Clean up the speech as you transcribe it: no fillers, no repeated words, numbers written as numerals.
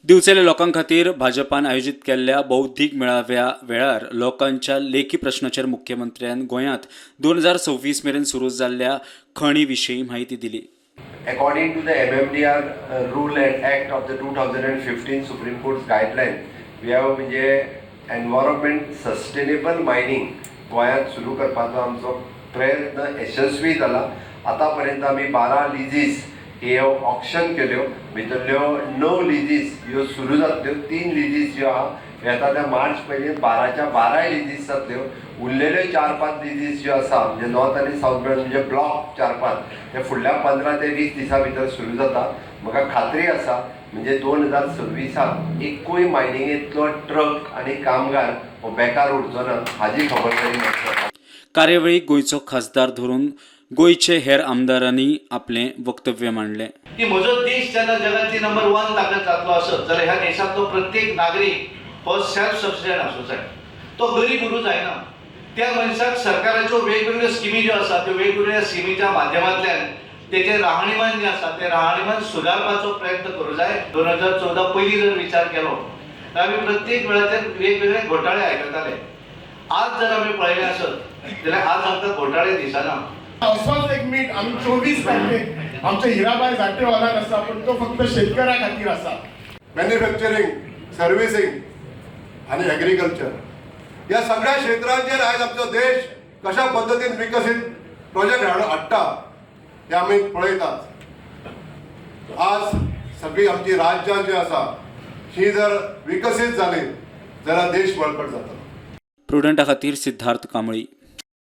दिवचेल्या लोकां खातीर भाजपान आयोजीत केल्ल्या बौद्धीक मेळाव्या वेळार लोकांच्या लेखी प्रश्नाचेर मुख्यमंत्र्यान गोंयांत 2026 मेरेन सुरू जाल्ल्या खणी विशीं म्हायती दिली. According to the MMDR rule and act of the 2015 Supreme Court's guideline, we have म्हणजे environment sustainable mining गोंयांत सुरू करपाचो आमचो प्रयत्न यशस्वी जाला. आतापर्यंत आमी 12 लिजीस हे ऑक्शन केल्यो, भितरल्यो 9 लिजीस ह्यो सुरू जातल्यो. 3 लिजीस ज्यो आहा येता त्या मार्च पयलीं 12च्या 12 लिजीस जातल्यो. उरलेल्यो 4-5 लिजीस ज्यो आसा म्हणजे नॉर्थ आनी साऊथ बेल्ट म्हणजे ब्लॉक 4-5 ते फुडल्या 15 ते 20 दिसां भितर सुरू जाता. म्हाका खात्री आसा म्हणजे 2026 एकूय मायनिंगेंतलो ट्रक आनी कामगार हो बेकार उरचो ना हाजी खबरदारी घेतली. कार्यावळीक गोंयचो खासदार धरून गोंयचे हेर आमदारांनी आपले वक्तव्य मांडले. की म्हजो देश जेन्ना जगाची नंबर 1 ताकद जातलो आसत जाल्यार ह्या देशांतलो प्रत्येक नागरीक हो सेल्फ सफिशियंट आसूं जाय. तो गरीब उरूं जायना. त्या मनशाक सरकाराच्यो वेगवेगळ्यो स्किमी ज्यो आसात त्यो वेगवेगळ्या स्किमीच्या माध्यमांतल्यान तेजें राहणीमान जें आसा तें राहणीमान सुदारपाचो प्रयत्न करूं जाय. 2014 पयलीं जर विचार केलो तर आमी प्रत्येक वेळाचेर वेगवेगळे घोटाळे आयकताले. आज जर आमी पळयलें आसत जाल्यार आज आमकां घोटाळे दिसना. असोच एक मीठ आमी 24 तारखेक आमच्या हिराबाई जाटे हॉलार आसा, पण तो फक्त शेतकऱ्या खातीर आसा. मॅन्युफॅक्चरिंग, सर्व्हिसिंग आणि ॲग्रिकल्चर या सगळ्या क्षेत्रांचेर आज आमचो देश कशा पद्धतीन विकसीत प्रोजेक्ट हाडटा हे आमी पळयतात. आज सगळी आमची राज्यां जी आसा ही जर विकसीत जाली जाल्यार देश बळकट जाता. प्रुडंटा खातीर सिद्धार्थ कांबळी.